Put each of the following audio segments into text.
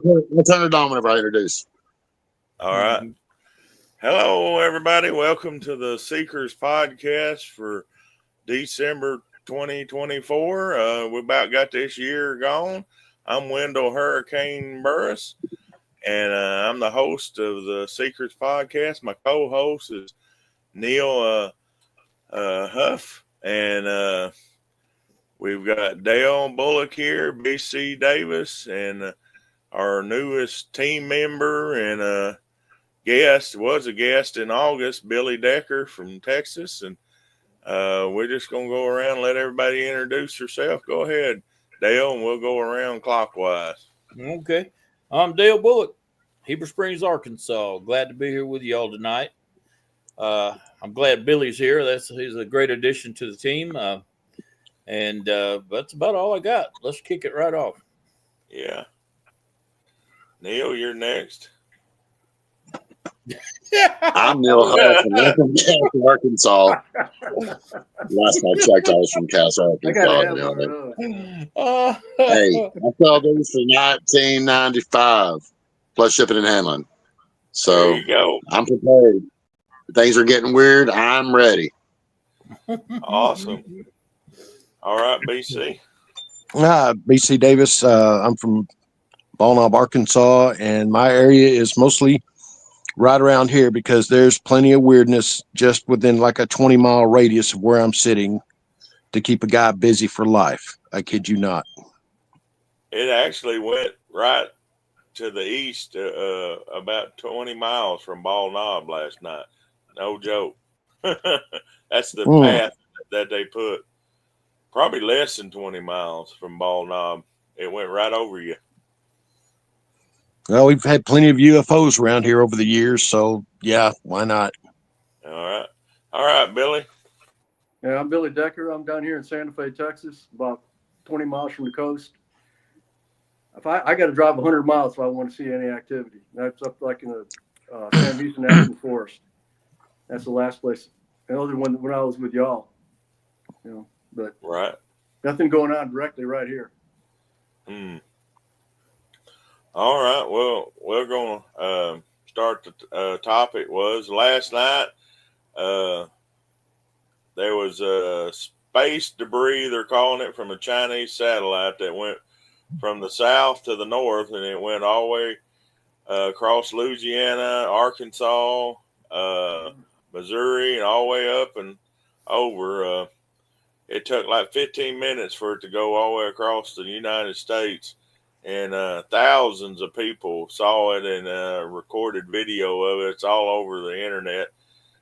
Let's turn it on whenever I introduce. All right. Hello, everybody. Welcome to the Seekers Podcast for December 2024. We about got this year gone. I'm Wendell Hurricane Burris, and I'm the host of the Seekers Podcast. My co-host is Neil Huff, and we've got Dale Bullock here, BC Davis, and our newest team member and was a guest in August, Billy Decker from Texas. And we're just going to go around and let everybody introduce herself. Go ahead, Dale, and we'll go around clockwise. Okay. I'm Dale Bullock, Heber Springs, Arkansas. Glad to be here with you all tonight. I'm glad Billy's here. He's a great addition to the team. And that's about all I got. Let's kick it right off. Yeah. Neil, you're next. I'm Neil Huff, and I'm from Cass, Arkansas. Last I checked, I was from Cass, Arkansas. Hey, I saw these for $19.95 plus shipping and handling. So There you go. I'm prepared. Things are getting weird. I'm ready. Awesome. All right, BC. BC Davis. I'm from Ball Knob, Arkansas, and my area is mostly right around here because there's plenty of weirdness just within like a 20-mile radius of where I'm sitting to keep a guy busy for life. I kid you not. It actually went right to the east, about 20 miles from Ball Knob last night. No joke. That's the path that they put. Probably less than 20 miles from Ball Knob. It went right over you. Well, we've had plenty of UFOs around here over the years, so yeah, why not? All right, Billy. Yeah, I'm Billy Decker. I'm down here in Santa Fe, Texas, about 20 miles from the coast. If I got to drive 100 miles if I want to see any activity. That's up like in the San Vista National Forest. That's the last place. The other one when I was with y'all, but Right. nothing going on directly right here. All right. Well, we're going to start the topic. Was last night there was space debris, they're calling it, from a Chinese satellite that went from the south to the north, and it went all the way across Louisiana, Arkansas, Missouri, and all the way up and over. It took like 15 minutes for it to go all the way across the United States. And thousands of people saw it and recorded video of it. It's all over the internet.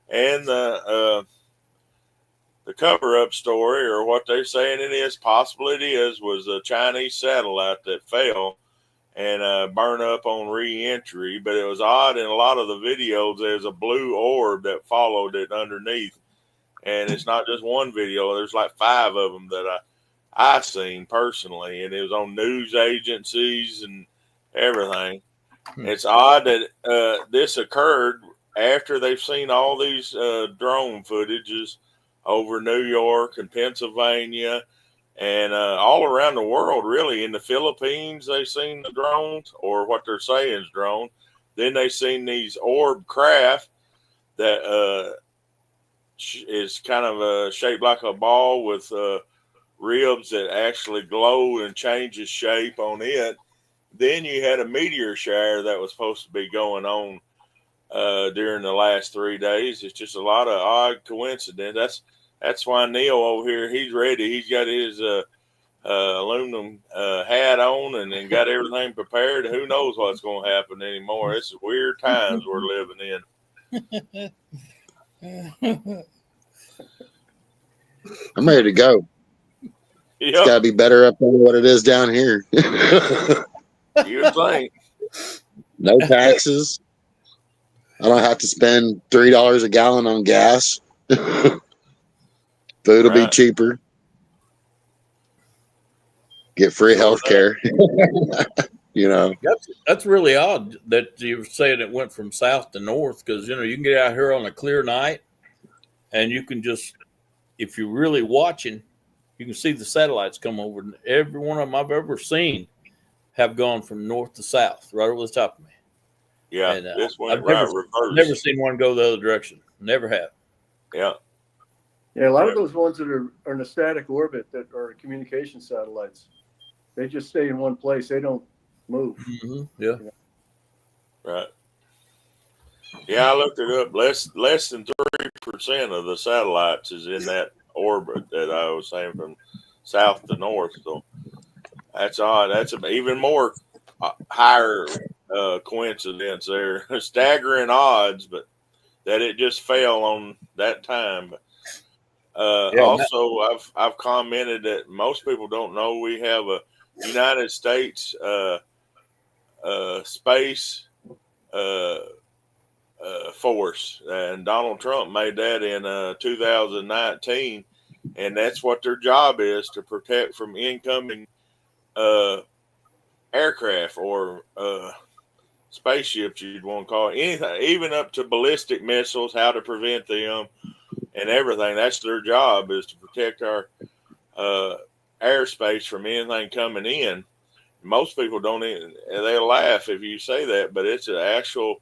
And the cover-up story, or what they're saying it is, was a Chinese satellite that fell and burned up on re-entry. But it was odd, in a lot of the videos, there's a blue orb that followed it underneath. And it's not just one video. There's like 5 of them that I seen personally, and it was on news agencies and everything. It's odd that this occurred after they've seen all these drone footages over New York and Pennsylvania and all around the world, really. In the Philippines, they've seen the drones, or what they're saying is drone. Then they've seen these orb craft that is kind of shaped like a ball with ribs that actually glow and changes shape on it. Then you had a meteor shower that was supposed to be going on during the last 3 days. It's just a lot of odd coincidence. That's why Neil over here, he's ready. He's got his aluminum hat on and got everything prepared. Who knows what's going to happen anymore? It's weird times we're living in. I'm ready to go. Yep. It's got to be better up there than what it is down here. You think. No taxes. I don't have to spend $3 a gallon on gas. Food will be cheaper. Get free health care. That's really odd that you were saying it went from south to north, because you can get out here on a clear night and you can just, if you're really watching, you can see the satellites come over. Every one of them I've ever seen have gone from north to south, right over the top of me. Yeah, And, this went I've right never reverse. seen one go the other direction. Never have. Yeah. Yeah, a lot of those ones that are in a static orbit that are communication satellites, they just stay in one place. They don't move. Mm-hmm. Yeah. Right. Yeah, I looked it up. Less than 3% of the satellites is in that orbit that I was saying from south to north. So that's odd. That's even more higher coincidence there. Staggering odds, but that it just fell on that time. But, also, I've commented that most people don't know we have a United States space force, and Donald Trump made that in 2019, and that's what their job is, to protect from incoming aircraft or spaceships, you'd want to call it, anything, even up to ballistic missiles, how to prevent them and everything. That's their job, is to protect our airspace from anything coming in. Most people don't even, they'll laugh if you say that, but it's an actual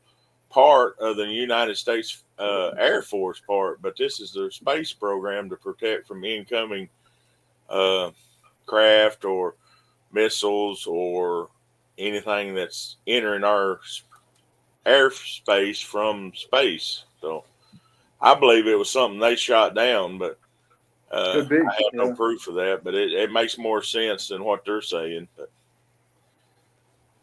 part of the United States Air Force part. But this is their space program to protect from incoming craft or missiles or anything that's entering our airspace from space. So I believe it was something they shot down, but Could be. I have no proof of that. But it makes more sense than what they're saying. But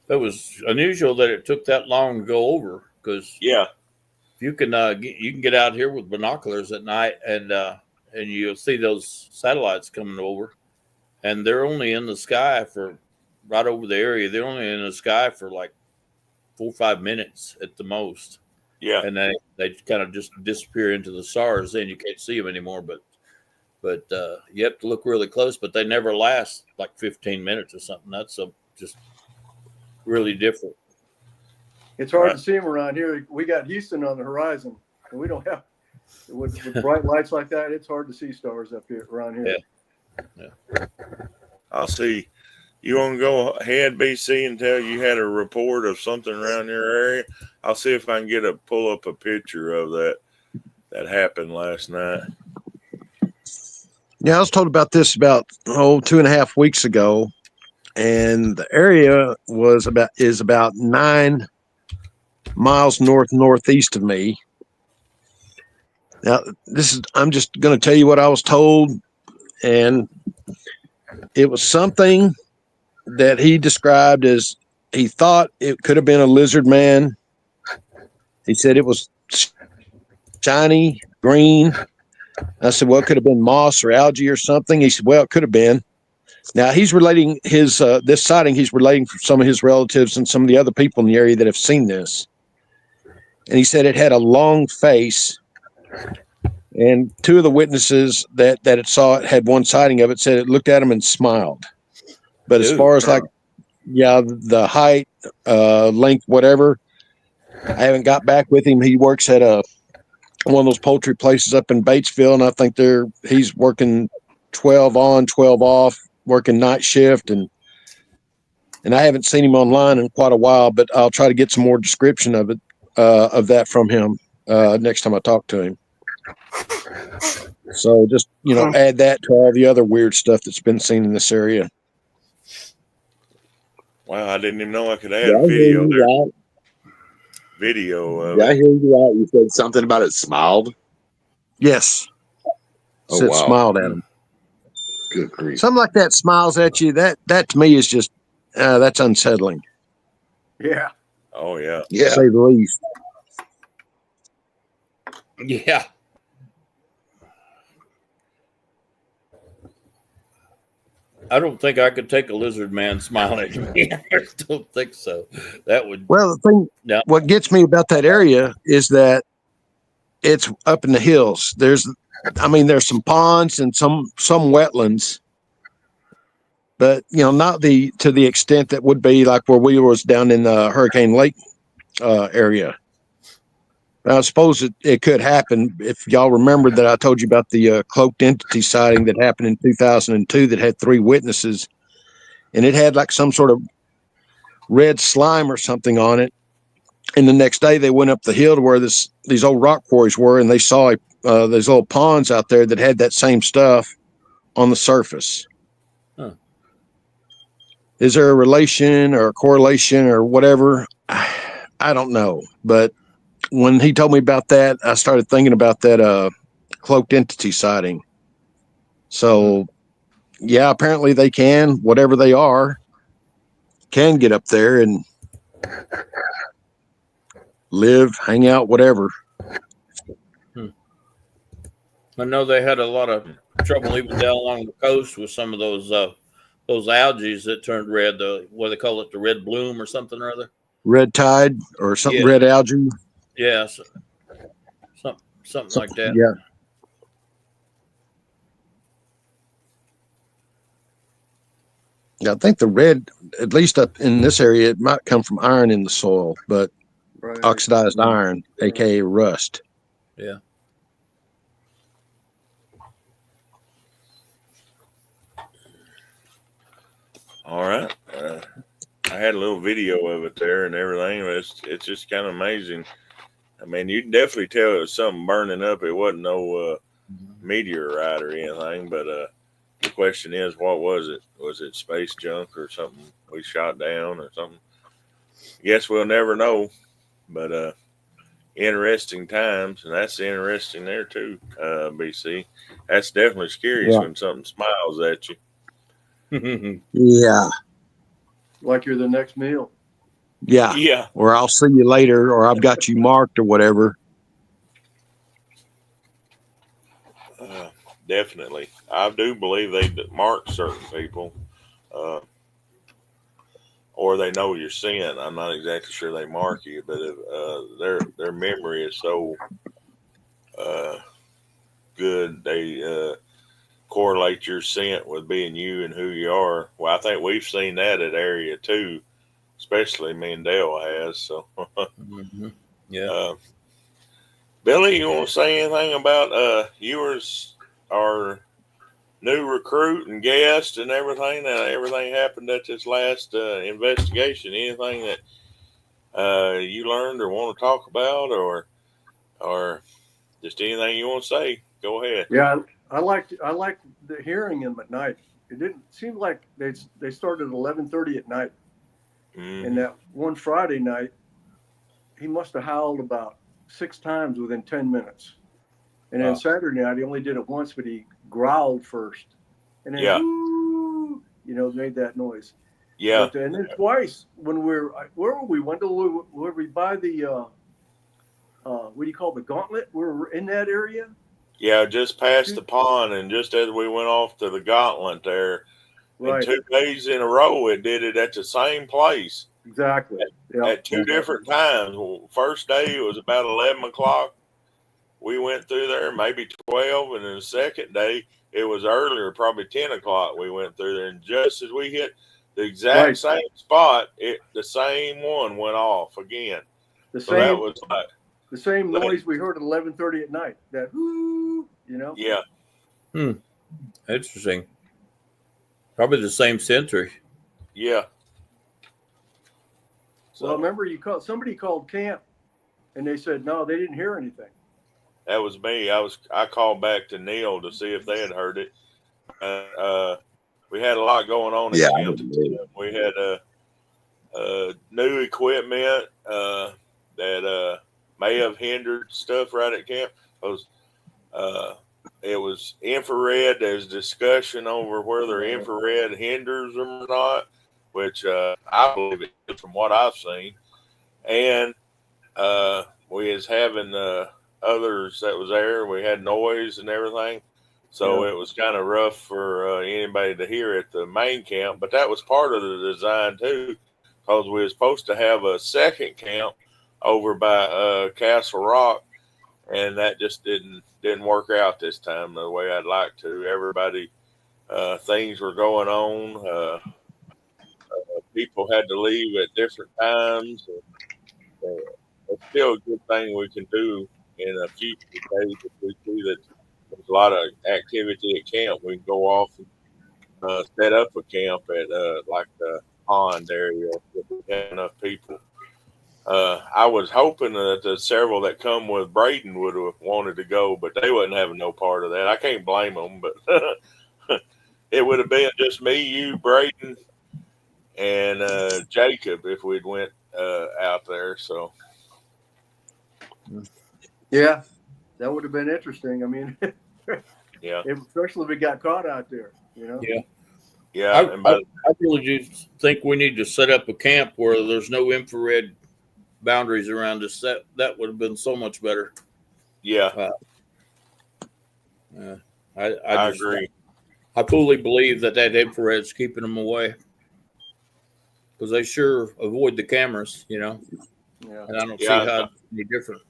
It was unusual that it took that long to go over, because yeah, you can get out here with binoculars at night, and you'll see those satellites coming over, and they're only in the sky for right over the area. They're only in the sky for like 4 or 5 minutes at the most. yeah, And they kind of just disappear into the stars. Then you can't see them anymore. But you have to look really close. But they never last like 15 minutes or something. That's just really different. It's hard to see them around here. We got Houston on the horizon, and we don't have with bright lights like that. It's hard to see stars up here around here. Yeah. I'll see. You want to go ahead, BC, and tell you had a report of something around your area? I'll see if I can pull up a picture of that happened last night. Yeah, I was told about this about 2.5 weeks ago, and the area is about 9 miles northeast of me. Now, I'm just going to tell you what I was told, and it was something that he described as, he thought it could have been a lizard man. He said it was shiny green. I said, well, it could have been moss or algae or something. He said, well, it could have been. Now he's relating his this sighting. He's relating from some of his relatives and some of the other people in the area that have seen this. And he said it had a long face. And 2 of the witnesses that it saw it had one sighting of it, said it looked at him and smiled. But as far as the height, length, whatever, I haven't got back with him. He works at one of those poultry places up in Batesville, and I think he's working 12 on, 12 off, working night shift, and I haven't seen him online in quite a while, but I'll try to get some more description of it, of that from him next time I talk to him. So just, add that to all the other weird stuff that's been seen in this area. Wow, I didn't even know I could add video there. Right. Video of Did I it. hear you right? You said something about it smiled? Yes. Oh, Said wow. smiled at him. Good grief. Something like that smiles at you. That to me is just, that's unsettling. Yeah. Oh, yeah. Yeah. To say the least. Yeah. I don't think I could take a lizard man smiling at me. I don't think so. That would. Well, the thing, what gets me about that area is that it's up in the hills. There's some ponds and some wetlands, but not to the extent that would be like where we was down in the Hurricane Lake area. I suppose it could happen. If y'all remember that I told you about the cloaked entity sighting that happened in 2002 that had 3 witnesses, and it had like some sort of red slime or something on it. And the next day they went up the hill to where these old rock quarries were, and they saw these little ponds out there that had that same stuff on the surface. Huh. Is there a relation or a correlation or whatever? I don't know. But when he told me about that, I started thinking about that cloaked entity sighting. So, yeah, apparently they can, whatever they are, can get up there and live, hang out, whatever. I know they had a lot of trouble even down along the coast with some of those algae that turned red. What they call it, the red bloom or something or other. Red tide or something, Yeah. red algae. Yeah, something like that. Yeah. I think the red, at least up in this area, it might come from iron in the soil, but Right. oxidized iron, aka rust. Yeah. All right. I had a little video of it there and everything. It's just kind of amazing. I mean, you can definitely tell it was something burning up. It wasn't no meteorite or anything, but the question is, what was it? Was it space junk or something we shot down or something? Guess we'll never know, but interesting times, and that's interesting there too, BC. That's definitely scary when something smiles at you. Yeah. Like you're the next meal. Yeah. Yeah. Or I'll see you later, or I've got you marked or whatever. Definitely. I do believe they mark certain people, or they know you're seeing. I'm not exactly sure they mark you, but their memory is so good. They correlate your scent with being you and who you are. Well, I think we've seen that at area too, especially me and Dale has. So, Yeah. Billy, you want to say anything about yours, our new recruit and guest and everything? Everything happened at this last investigation. Anything that you learned or want to talk about, or just anything you want to say? Go ahead. Yeah, I liked the hearing him at night. It didn't seem like they started at 11:30 at night, and that one Friday night, he must have howled about 6 times within 10 minutes. And then Saturday night, he only did it once, but he growled first, and then made that noise. Yeah. But, and then twice when where were we? Wendell, were we by the what do you call the gauntlet? We were in that area. Yeah, just past the pond, and just as we went off to the gauntlet there, Right. and 2 days in a row, it did it at the same place. Exactly. At 2 different times. Well, first day it was about 11 o'clock. We went through there, maybe 12, and then the second day it was earlier, probably 10 o'clock. We went through there, and just as we hit the exact same spot, the same one went off again. That was like the same noise we heard at 11:30 at night. That Yeah. Interesting. Probably the same sentry. Yeah. So, well, remember somebody called camp, and they said no, they didn't hear anything. That was me. I called back to Neil to see if they had heard it. We had a lot going on at camp. We had new equipment that may have hindered stuff right at camp. It was infrared. There's discussion over whether infrared hinders them or not, which I believe it is from what I've seen. And we was having others that was there. We had noise and everything. So it was kind of rough for anybody to hear at the main camp. But that was part of the design too, because we were supposed to have a second camp over by Castle Rock, and that just didn't work out this time the way I'd like to. Everybody, things were going on. People had to leave at different times. It's still a good thing we can do in a future days if we see that there's a lot of activity at camp. We can go off and set up a camp at like pond area if we had enough people. I was hoping that the several that come with Braden would have wanted to go, but they wasn't having no part of that. I can't blame them, but it would have been just me, you, Braden, and Jacob if we'd went out there. So Yeah, that would have been interesting. I mean, yeah, especially if we got caught out there, you know. yeah. I really do think we need to set up a camp where there's no infrared boundaries around us. That would have been so much better. Yeah, I agree. I fully believe that infrared's keeping them away because they sure avoid the cameras, you know. Yeah. And I don't see how it's any different.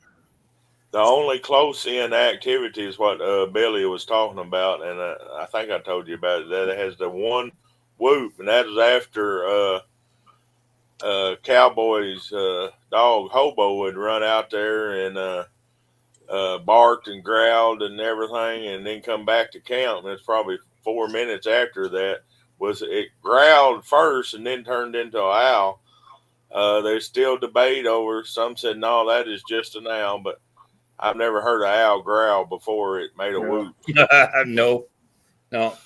The only close-in activity is what Billy was talking about, and I think I told you about it. That it has the one whoop, and that is after Cowboy's dog Hobo would run out there and barked and growled and everything, and then come back to camp. And it's probably 4 minutes after that was it growled first and then turned into an owl. There's still debate over. Some said no, that is just an owl, but I've never heard an owl growl before it made a whoop. No. That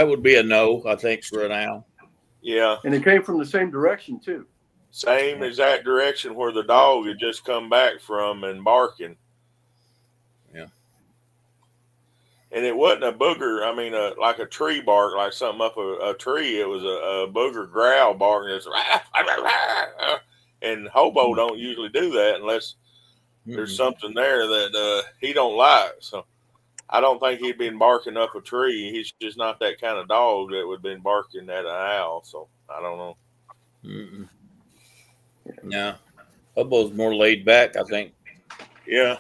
would be a no, I think, for an owl. Yeah. And it came from the same direction, too. Same exact direction where the dog had just come back from and barking. Yeah. And it wasn't a booger, I mean, like a tree bark, like something up a tree. It was a booger growl barking. It's and Hobo don't usually do that unless there's something there that he don't like. So I don't think he'd been barking up a tree. He's just not that kind of dog that would have been barking at an owl. So I don't know. Mm-mm. No, Hobo's more laid back, I think. Yeah.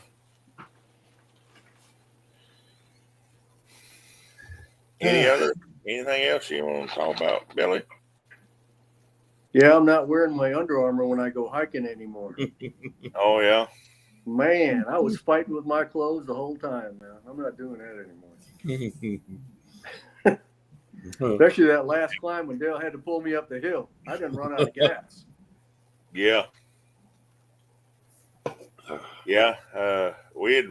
Anything else you want to talk about, Billy? Yeah, I'm not wearing my Under Armour when I go hiking anymore. Oh yeah. Man, I was fighting with my clothes the whole time, man. I'm not doing that anymore. Especially that last climb when Dale had to pull me up the hill. I didn't run out of gas. Yeah. Yeah. We had,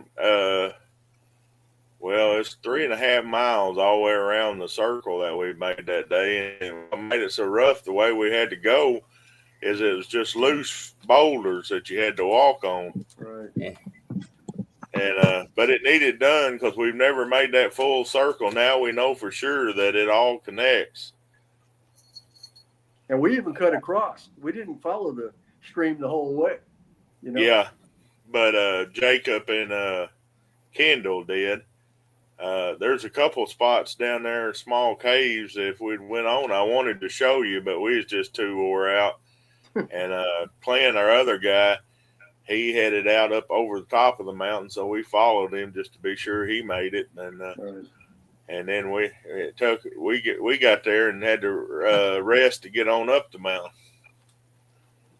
well, it's 3.5 miles all the way around the circle that we made that day. And what made it so rough the way we had to go is it was just loose boulders that you had to walk on. Right. And, but it needed done because we've never made that full circle. Now we know for sure that it all connects. And we even cut across. We didn't follow the stream the whole way. You know? Yeah. But Jacob and Kendall did. There's a couple spots down there, small caves. If we'd went on, I wanted to show you, but we was just too wore out. And Clint, our other guy, he headed out up over the top of the mountain, so we followed him just to be sure he made it. And Right. and then we got there and had to rest to get on up the mountain.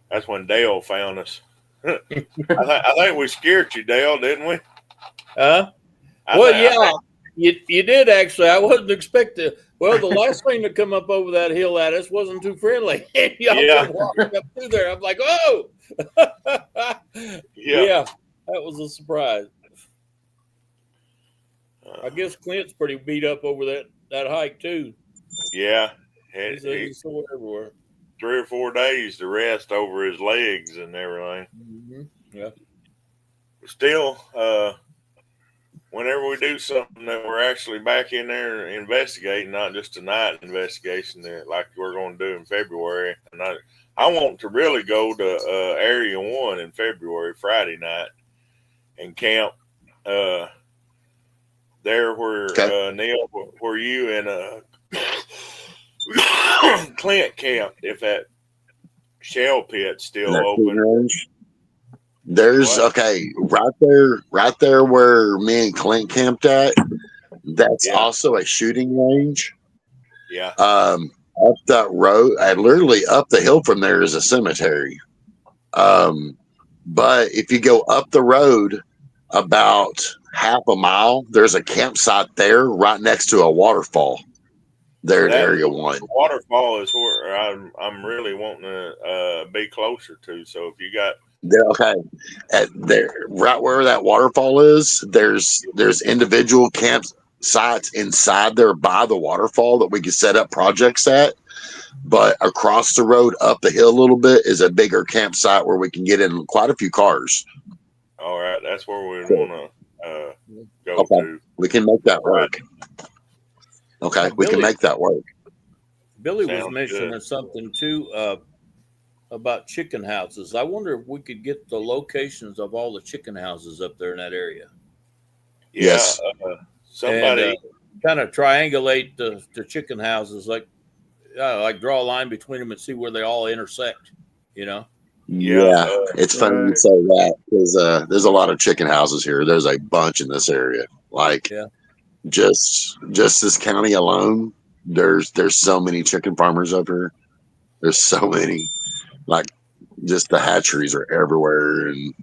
That's when Dale found us. I think we scared you, Dale, didn't we? Well, yeah, you did actually. I wasn't expecting. Well, the last thing to come up over that hill at us wasn't too friendly. Y'all come walking up through there. I'm like, oh, yeah, that was a surprise. I guess Clint's pretty beat up over that hike too. Yeah, He's sore everywhere. 3 or 4 days to rest over his legs and everything. Mm-hmm. Yeah. Still, whenever we do something that we're actually back in there investigating, not just a night investigation like we're going to do in February. And I want to really go to Area 1 in February, Friday night, and camp there where Neil, where you and Clint camped, if that shell pit's still open. There's right there where me and Clint camped at. That's also a shooting range. Yeah. Up that road, literally up the hill from there is a cemetery. But if you go up the road about half a mile, there's a campsite there right next to a waterfall. They're in That area 1. waterfall is where I'm really wanting to be closer to. So if you got Okay, at there, right where that waterfall is, there's individual campsites inside there by the waterfall that we can set up projects at. But across the road, up the hill a little bit, is a bigger campsite where we can get in quite a few cars. all right, that's where we Cool. want to go Okay, to. we can make that work. Okay, we can Billy, make that work. Billy was Sounds mentioning good. something too about chicken houses. I wonder if we could get the locations of all the chicken houses up there in that area. Yeah, Yes. somebody. And kind of triangulate the chicken houses, like draw a line between them and see where they all intersect. You know? Yeah, it's funny you Right. say that because there's a lot of chicken houses here. There's a bunch in this area. Like, Yeah. just this county alone, there's so many chicken farmers up here. There's so many. Like, just the hatcheries are everywhere, and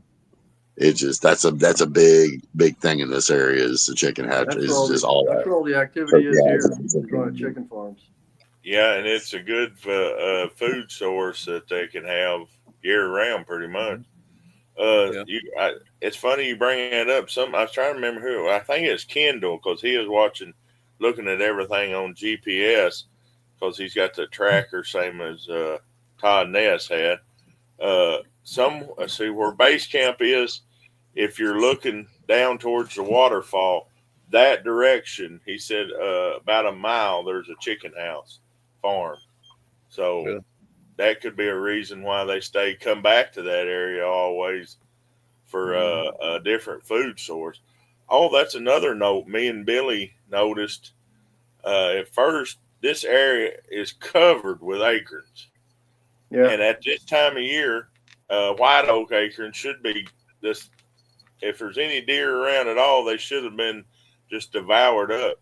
it just that's a big thing in this area is the chicken hatcheries. That's It's just all that's that. where all the activity is here. Yeah. Is running chicken farms. Yeah, and it's a good food source that they can have year round, pretty much. Yeah. It's funny you bring that up. I was trying to remember who. I think it's Kendall because he was looking at everything on GPS because he's got the tracker same as Todd Ness had. Let's see where base camp is. If you're looking down towards the waterfall, that direction, he said, about a mile, there's a chicken house farm. So Yeah. that could be a reason why they come back to that area always for a different food source. Oh, that's another note. Me and Billy noticed at first this area is covered with acorns. Yeah. And at this time of year, white oak acorns should be this. If there's any deer around at all, they should have been just devoured up,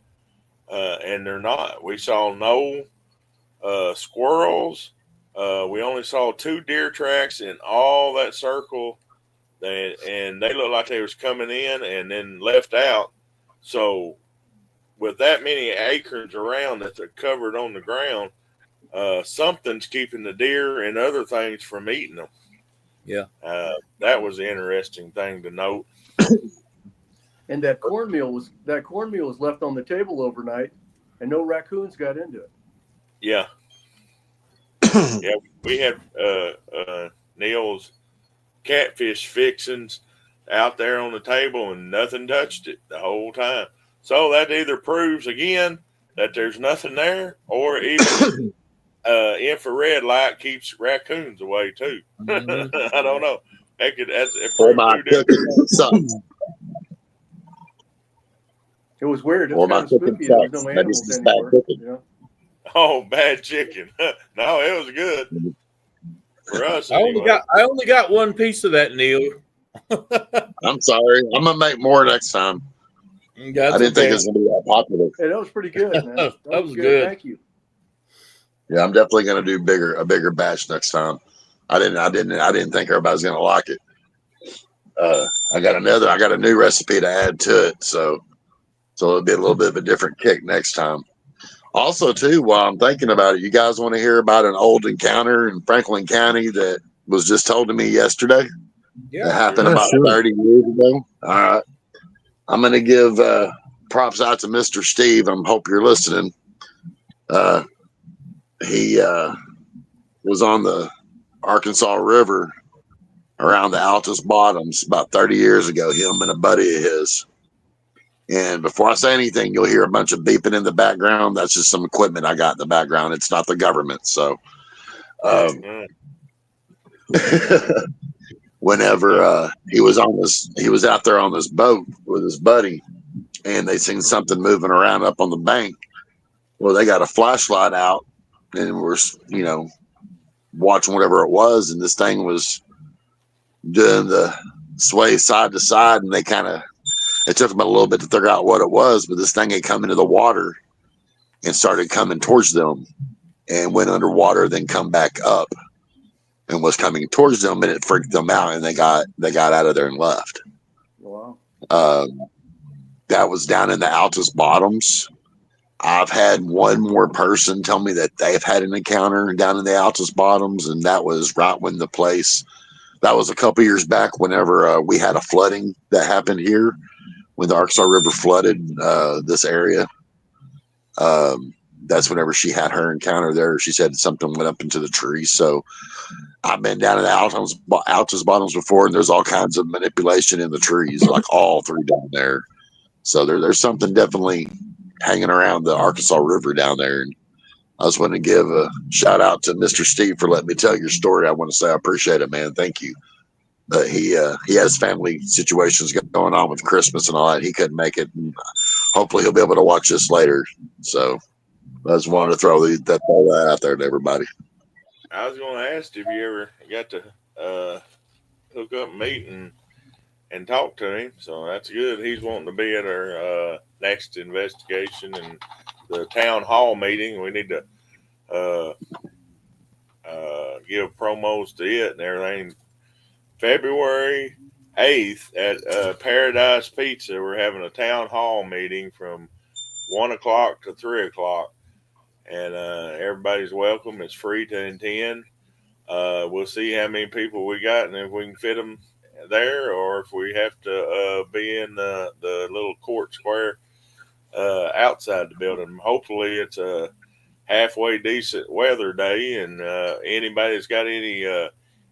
and they're not. We saw no squirrels. We only saw 2 deer tracks in all that circle, and they looked like they was coming in and then left out. So, with that many acorns around that they're covered on the ground, something's keeping the deer and other things from eating them. Yeah. That was an interesting thing to note. And that cornmeal was left on the table overnight, and no raccoons got into it. Yeah. Yeah, we had Neil's catfish fixings out there on the table and nothing touched it the whole time. So that either proves again that there's nothing there, or even infrared light keeps raccoons away too. Mm-hmm. I don't know. That's Or my cooking sucks. It was weird. It Or was my kind of cooking spooky. There was sucks. no Maybe animals it's just bad anywhere. cooking. You know? Oh, bad chicken. No, it was good for us. I Anyway. only got one piece of that, Neil. I'm sorry. I'm gonna make more next time. That's I didn't think okay. it was gonna be that popular. Hey, that was pretty good, man. That was good. Thank you. Yeah, I'm definitely gonna do a bigger batch next time. I didn't think everybody's gonna like it. I got a new recipe to add to it, so it'll be a little bit of a different kick next time. Also, too, while I'm thinking about it, you guys want to hear about an old encounter in Franklin County that was just told to me yesterday? Yeah, That happened sure. about Sure. 30 years ago. All right. I'm going to give props out to Mr. Steve. I hope you're listening. He was on the Arkansas River around the Altus Bottoms about 30 years ago, him and a buddy of his. And before I say anything, you'll hear a bunch of beeping in the background. That's just some equipment I got in the background. It's not the government. So whenever he was out there on this boat with his buddy, and they seen something moving around up on the bank. Well, they got a flashlight out and we're, watching whatever it was. And this thing was doing the sway side to side. And it took them a little bit to figure out what it was, but this thing had come into the water and started coming towards them and went underwater, then come back up and was coming towards them, and it freaked them out, and they got out of there and left. Wow. That was down in the Altus Bottoms. I've had one more person tell me that they've had an encounter down in the Altus Bottoms, and that was right when the place. That was a couple years back whenever we had a flooding that happened here when the Arkansas River flooded this area. That's whenever she had her encounter there. She said something went up into the trees. So I've been down in the Altus Bottoms before, and there's all kinds of manipulation in the trees, like all three down there. So there's something definitely hanging around the Arkansas River down there. And I just want to give a shout out to Mr. Steve for letting me tell your story. I want to say I appreciate it, man. Thank you. But he has family situations going on with Christmas and all that. He couldn't make it. And hopefully he'll be able to watch this later. So I just wanted to throw that out there to everybody. I was going to ask if you ever got to hook up, meet, and talk to him. So that's good. He's wanting to be at our next investigation and the town hall meeting. We need to give promos to it and everything. February 8th at Paradise Pizza, we're having a town hall meeting from 1 o'clock to 3 o'clock. And everybody's welcome. It's free to attend. We'll see how many people we got and if we can fit them there, or if we have to be in the little court square outside the building. Hopefully it's a halfway decent weather day, and anybody that's got any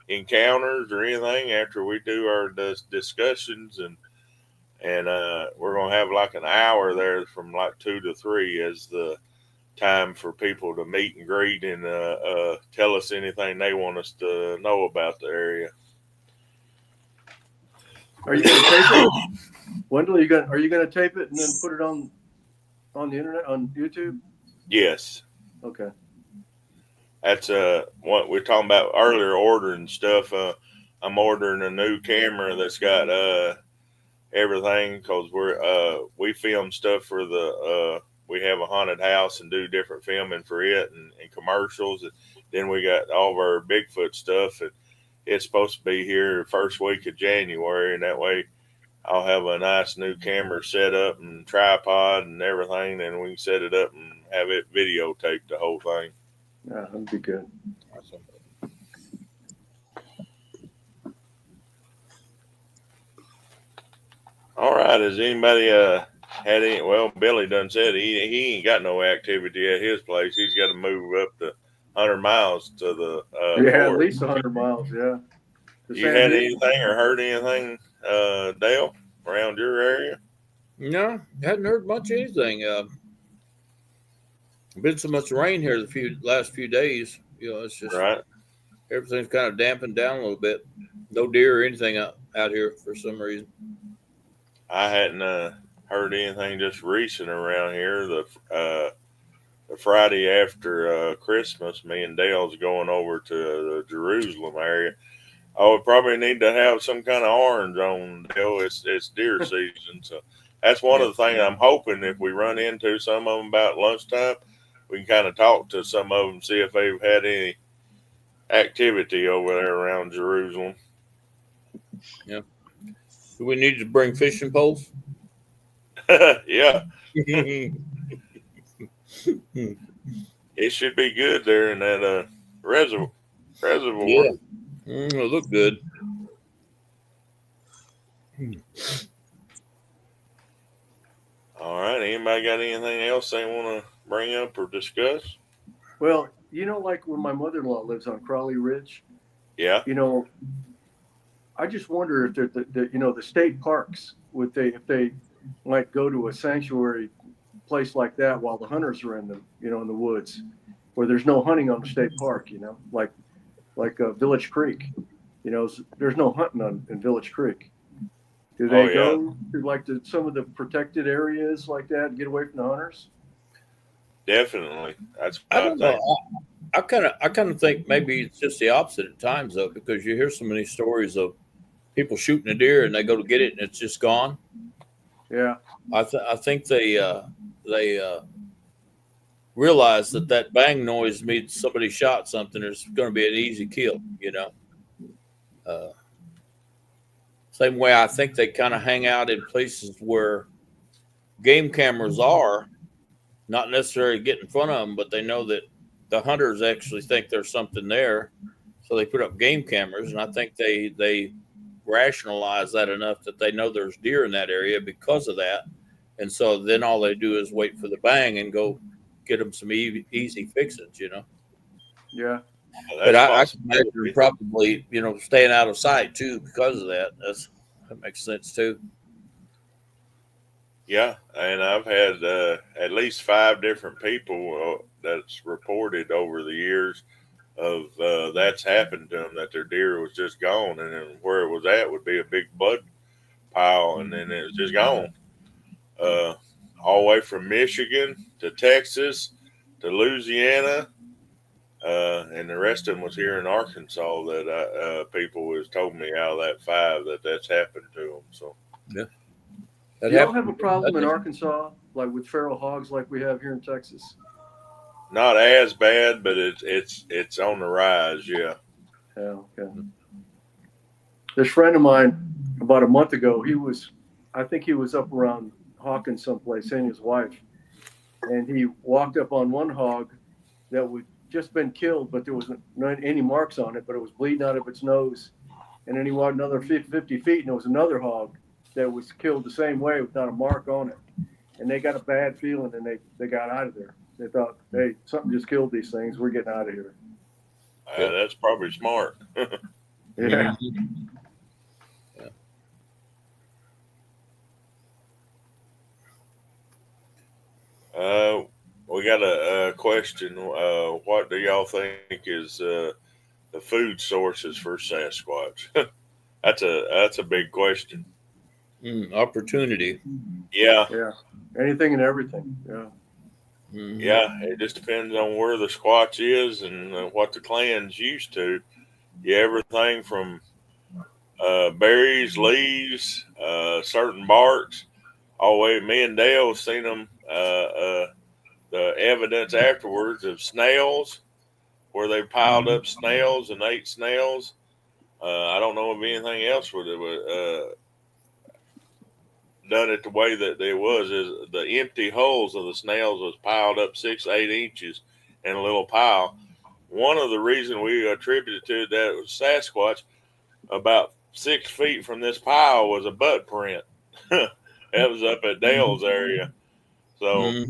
encounters or anything after we do our discussions, and we're going to have like an hour there from like 2 to 3 as the time for people to meet and greet and tell us anything they want us to know about the area. Are you going to tape it? Wendell, are you going to tape it and then put it on the internet, on YouTube? Yes. Okay. That's what we were talking about earlier, ordering stuff. I'm ordering a new camera that's got everything, because we film stuff for the we have a haunted house and do different filming for it and commercials. And then we got all of our Bigfoot stuff, and it's supposed to be here the first week of January, and that way I'll have a nice new camera set up and tripod and everything, and we can set it up and have it videotape the whole thing. Yeah, that'd be good. Awesome. All right. Has anybody had any? Well, Billy done said he ain't got no activity at his place. He's got to move up to 100 miles to the at north. least 100 miles. Yeah. You had anything or heard anything, Dale, around your area? No, hadn't heard much of anything. Been so much rain here the last few days. It's just Right. everything's kind of dampened down a little bit. No deer or anything out here for some reason. I hadn't heard anything just recent around here. The Friday after Christmas, me and Dale's going over to the Jerusalem area. I would probably need to have some kind of orange on, Dale. It's deer season, so that's one of the things I'm hoping. If we run into some of them about lunchtime, we can kind of talk to some of them, see if they've had any activity over there around Jerusalem. Yeah. Do we need to bring fishing poles? Yeah. It should be good there in that reservoir. Yeah. It'll look good. All right. Anybody got anything else they want to bring up or discuss? Well, like when my mother-in-law lives on Crawley Ridge. Yeah. I just wonder if the state parks if they might go to a sanctuary place like that while the hunters are in the woods, where there's no hunting on the state park. Like Village Creek. There's no hunting in Village Creek. Do they go to some of the protected areas like that and get away from the hunters? Definitely. That's I don't know. I kind of think maybe it's just the opposite at times, though, because you hear so many stories of people shooting a deer and they go to get it and it's just gone. Yeah, I think they realize that bang noise means somebody shot something. It's going to be an easy kill, Same way I think they kind of hang out in places where game cameras are, not necessarily get in front of them, but they know that the hunters actually think there's something there, so they put up game cameras, and I think they rationalize that enough that they know there's deer in that area because of that, and so then all they do is wait for the bang and go get them some easy fixings, you know. Yeah. But That's I can imagine possibility. probably, you know, staying out of sight too because of that. That makes sense too. Yeah, and I've had at least 5 different people that's reported over the years of that's happened to them, that their deer was just gone, and then where it was at would be a big bud pile, and then it was just gone. Uh, all the way from Michigan to Texas to Louisiana, and the rest of them was here in Arkansas that people was told me out of that 5 that's happened to them. So Yeah, Do y'all have a problem in Arkansas, like with feral hogs, like we have here in Texas? not as bad, but it's on the rise. Yeah. Yeah. Okay. This friend of mine, about a month ago, I think he was up around Hawkins someplace, and his wife, and he walked up on one hog that would just been killed, but there wasn't any marks on it, but it was bleeding out of its nose. And then he walked another 50 feet, and there was another hog that was killed the same way without a mark on it. And they got a bad feeling, and they got out of there. They thought, hey, something just killed these things. We're getting out of here. That's probably smart. Yeah. We got a question. What do y'all think is the food sources for Sasquatch? That's a big question. Opportunity. Yeah, Yeah. Anything and everything. Yeah. Mm-hmm. yeah. It just depends on where the Squatch is and what the clan's used to. Yeah, everything from berries, leaves, certain barks. All the way, me and Dale seen them. The evidence afterwards of snails, where they piled up snails and ate snails. I don't know of anything else would have done it the way that it was. Is the empty hulls of the snails was piled up 6-8 inches in a little pile. One of the reasons we attributed to that was Sasquatch. About 6 feet from this pile was a butt print. That was up at Dale's area. So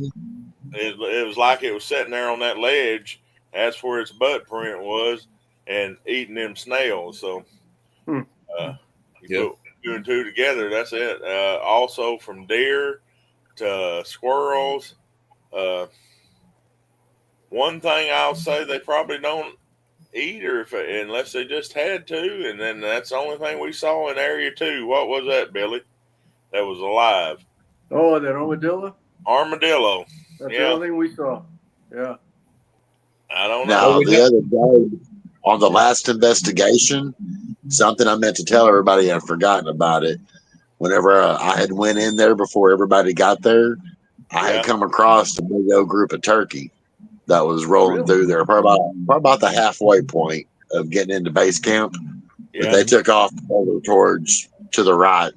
it was like it was sitting there on that ledge. That's where its butt print was, and eating them snails. So you put 2 and 2 together. That's it. Also from deer to squirrels. One thing I'll say they probably don't eat, or unless they just had to, and then that's the only thing we saw in Area 2. What was that, Billy? That was alive. Oh, that armadillo? Armadillo. That's the only thing we saw. Yeah. I don't Now, know. the other day on the last investigation, something I meant to tell everybody, I'd forgotten about it. Whenever I had went in there before everybody got there, I had come across a big old group of turkey that was rolling through there, probably about the halfway point of getting into base camp. But they took off over towards to the right,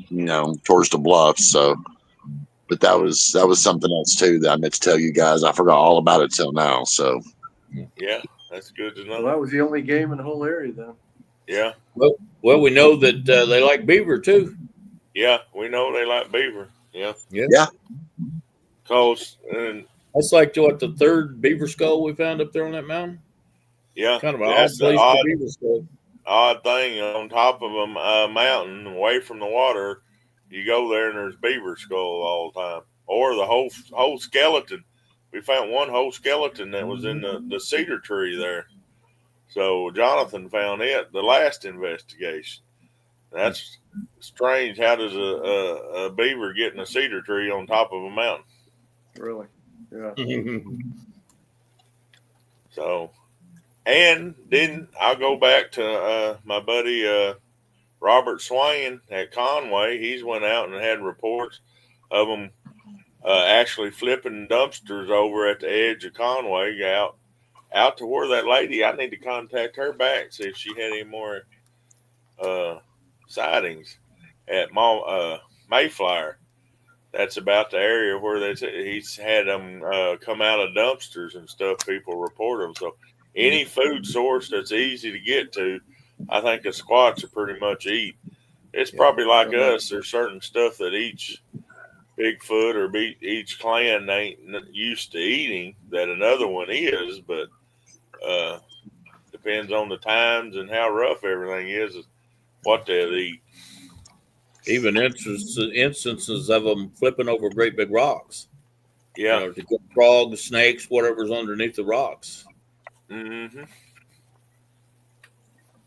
you know, towards the bluffs. So, but that was something else too that I meant to tell you guys. I forgot all about it till now. So, yeah, that's good to know. Well, that was the only game in the whole area then. Yeah. Well, we know that they like beaver too. Yeah, we know they like beaver. Yeah. Yeah. Cause and That's like what, the third beaver skull we found up there on that mountain. yeah, Kind of an that's odd the place for beaver skull. odd thing on top of a mountain away from the water. You go there and there's beaver skull all the time, or the whole skeleton. We found one whole skeleton that was in the cedar tree there. So Jonathan found it the last investigation. That's strange. How does a beaver get in a cedar tree on top of a mountain? Really? Yeah. So, and then I'll go back to my buddy Robert Swain at Conway. He's went out and had reports of them actually flipping dumpsters over at the edge of Conway out to where that lady. I need to contact her back, see if she had any more sightings at Mayflower. that's about the area where he's had them come out of dumpsters and stuff. People report them. So any food source that's easy to get to, I think the Squatch are pretty much eat. It's probably like us. There's certain stuff that each Bigfoot or each clan ain't used to eating that another one is, but depends on the times and how rough everything is what they'll eat. Even instances of them flipping over great big rocks. Yeah. To get frogs, snakes, whatever's underneath the rocks. Mm-hmm.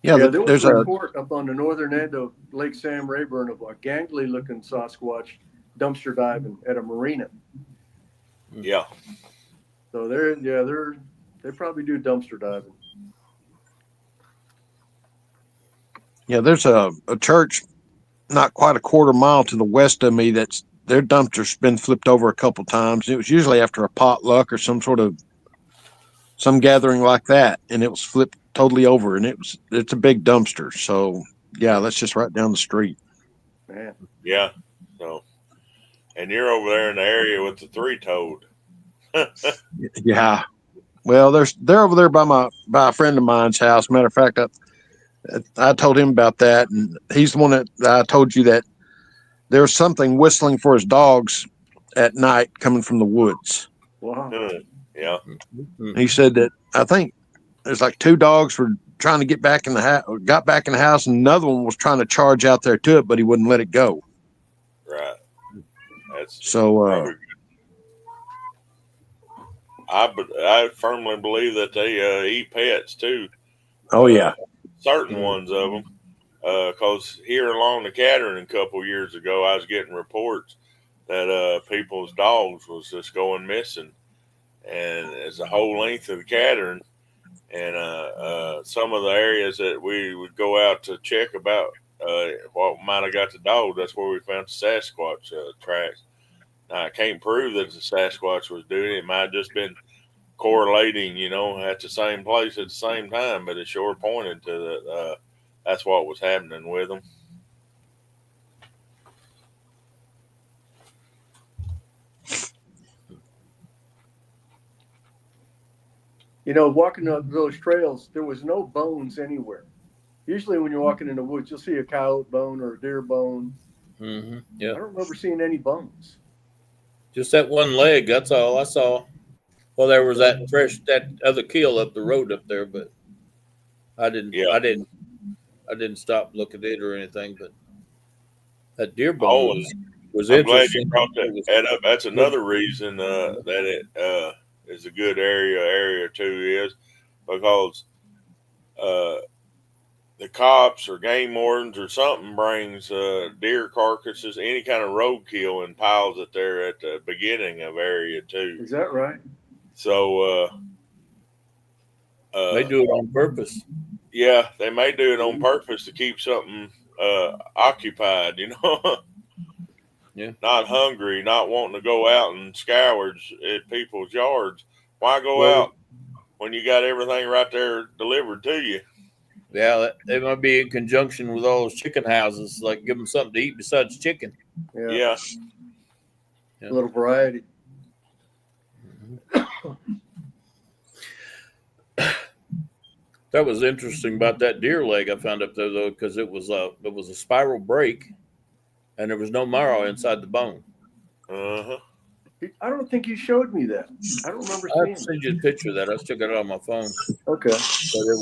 Yeah, there was a report up on the northern end of Lake Sam Rayburn of a gangly-looking Sasquatch dumpster diving at a marina. Yeah. So they probably do dumpster diving. Yeah, there's a church not quite a quarter mile to the west of me that's their dumpster's been flipped over a couple times. It was usually after a potluck or some gathering like that, and it was flipped totally over, and it's a big dumpster. So yeah, that's just right down the street. Man. Yeah. So, and you're over there in the area with the three-toed. Yeah. Well, they're over there by a friend of mine's house. Matter of fact, I told him about that, and he's the one that I told you that there was something whistling for his dogs at night coming from the woods. Wow. Yeah. He said that I think there's like two dogs were trying to get back in the house, got back in the house, and another one was trying to charge out there to it, but he wouldn't let it go. Right. That's so. I firmly believe that they eat pets too. Oh yeah, certain ones of them. Because here along the Catherine a couple years ago, I was getting reports that people's dogs was just going missing, and it's the whole length of the Catherine, and some of the areas that we would go out to check about what might have got the dog. That's where we found the Sasquatch tracks. Now, I can't prove that the Sasquatch was doing it. It might have just been correlating, at the same place at the same time, but it sure pointed to that. That's what was happening with them. Walking up those trails, there was no bones anywhere. Usually when you're walking in the woods, you'll see a coyote bone or a deer bone. Mm-hmm. Yeah. I don't remember seeing any bones. Just that one leg. That's all I saw. Well, there was that other kill up the road up there, but I didn't. Yeah. I didn't stop and look at it or anything. But that deer bone was I'm interesting. Glad you brought that up. That's another reason that it is a good area too, is because the cops or game wardens or something brings deer carcasses, any kind of roadkill, and piles it there at the beginning of area too. Is that right? So they do it on purpose. Yeah, they may do it on purpose to keep something occupied, Yeah. Not hungry, not wanting to go out and scourge at people's yards. Why go out when you got everything right there delivered to you? Yeah, they might be in conjunction with all those chicken houses, like give them something to eat besides chicken. Yeah. A little variety. That was interesting about that deer leg I found up there, though, because it was a spiral break, and there was no marrow inside the bone. Uh-huh. I don't think you showed me that. I don't remember seeing it. I sent you a picture of that. I still got it on my phone. Okay. But it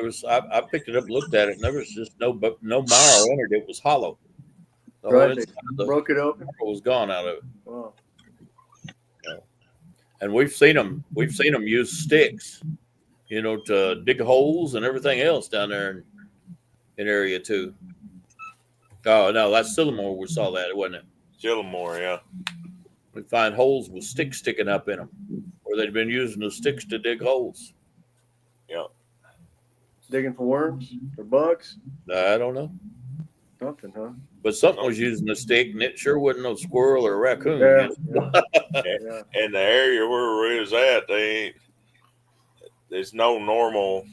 was, I picked it up, looked at it, and there was just no marrow in it. It was hollow. Right. They broke it open. It was gone out of it. Wow. And we've seen them use sticks, to dig holes and everything else down there in area 2. Oh no, that's Sillamore. We saw that, wasn't it? Sillamore, yeah. We find holes with sticks sticking up in them, where they'd been using the sticks to dig holes. Yeah. Digging for worms or bugs? I don't know. Something, huh? But something was using a stick, and it sure wasn't no squirrel or a raccoon. Yeah. And the area where we was at, there's no normal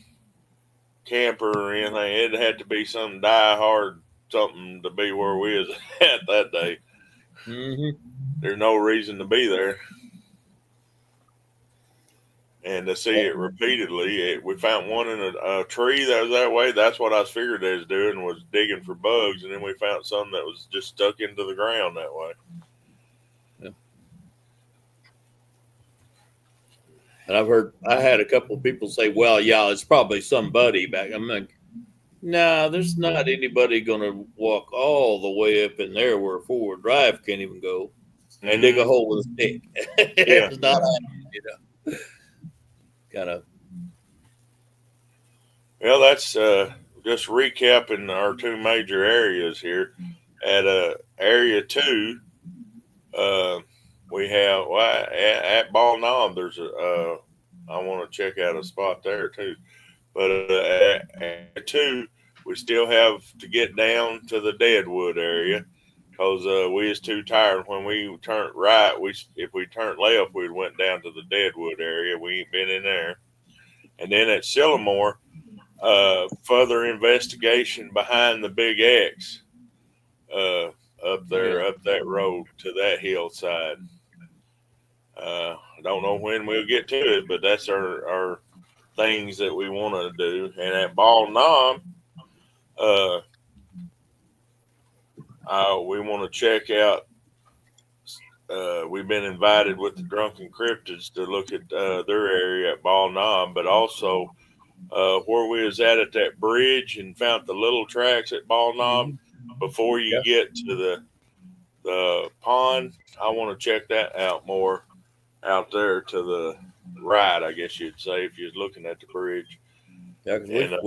camper or anything. It had to be some die-hard something to be where we was at that day. Mm-hmm. There's no reason to be there. And to see it repeatedly, we found one in a tree that was that way. That's what I figured they was doing, was digging for bugs, and then we found some that was just stuck into the ground that way. Yeah. And I had a couple of people say, "Well, yeah, it's probably somebody back." I'm like, "Nah, there's not anybody going to walk all the way up in there where four-wheel drive can't even go and dig a hole with a stick." Yeah. It's not happening, you know. Kind of. Well, that's just recapping our two major areas here. At area 2, we have at Ball Knob. There's I want to check out a spot there too. But at area 2, we still have to get down to the Deadwood area because we is too tired. When we turned right, if we turned left, we went down to the Deadwood area. We ain't been in there. And then at Sillamore, further investigation behind the Big X, up there, up that road to that hillside. I don't know when we'll get to it, but that's our things that we want to do. And at Ball Knob, we want to check out. We've been invited with the Drunken Cryptids to look at their area at Ball Knob, but also where we was at that bridge and found the little tracks at Ball Knob. Before you get to the pond, I want to check that out more out there to the right, I guess you'd say, if you're looking at the bridge. Yeah, because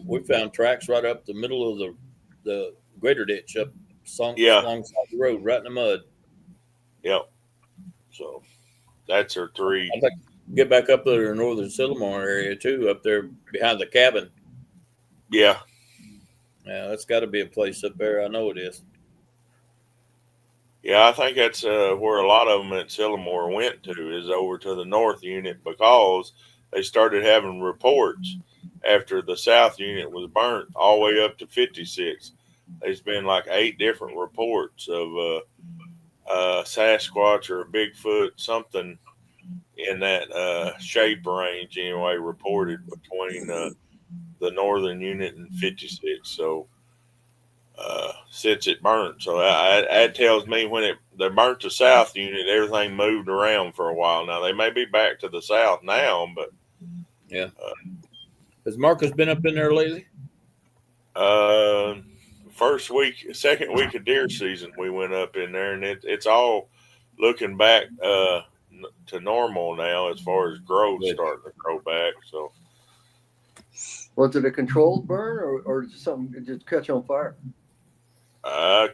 we found tracks right up the middle of the greater ditch up alongside the road, right in the mud. Yep. So that's our 3. I'd like to get back up there in northern Sillamore area too, up there behind the cabin. Yeah. Yeah, that's got to be a place up there. I know it is. Yeah, I think that's where a lot of them at Sillamore went to, is over to the north unit, because they started having reports after the south unit was burnt all the way up to 56. There's been like 8 different reports of Sasquatch or Bigfoot, something in that shape range anyway, reported between the northern unit and 56. So since it burnt, so that tells me when they burnt the south unit, everything moved around for a while. Now they may be back to the south now, but yeah. Has Marcus been up in there lately? Second week of deer season, we went up in there, and it's all looking back to normal now as far as growth starting to grow back. So, was it a controlled burn or just something it just catch on fire?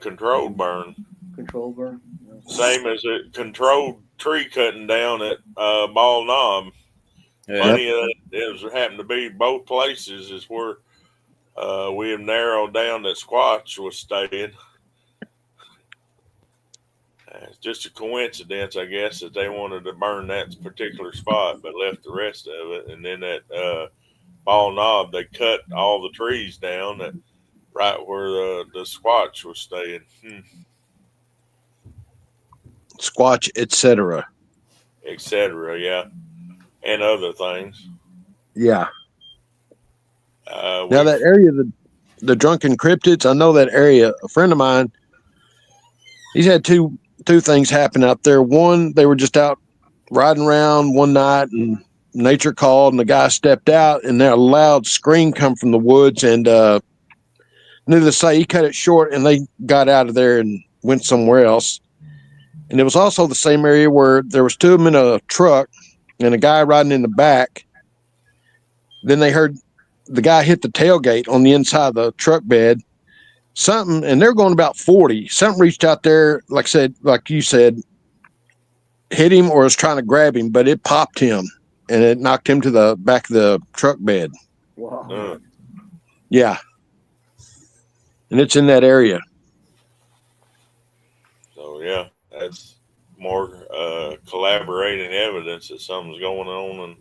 Controlled burn. Controlled burn. Yeah. Same as a controlled tree cutting down at Ball Knob. Yeah. Funny that it happened to be both places is where we have narrowed down that Squatch was staying. It's just a coincidence, I guess, that they wanted to burn that particular spot, but left the rest of it. And then at Ball Knob, they cut all the trees down right where the Squatch was staying. Squatch, etc. Etc. Yeah, and other things. Yeah. Now that area, the Drunken Cryptids, I know that area. A friend of mine, he's had two things happen out there. One, they were just out riding around one night, and nature called, and the guy stepped out, and there a loud scream come from the woods, and needless to say, he cut it short, and they got out of there and went somewhere else. And it was also the same area where there was 2 of them in a truck and a guy riding in the back. Then they heard the guy hit the tailgate on the inside of the truck bed. Something, and they're going about 40. Something reached out there, like you said, hit him or was trying to grab him, but it popped him and it knocked him to the back of the truck bed. Wow. Yeah. And it's in that area. So, yeah, that's more collaborating evidence that something's going on in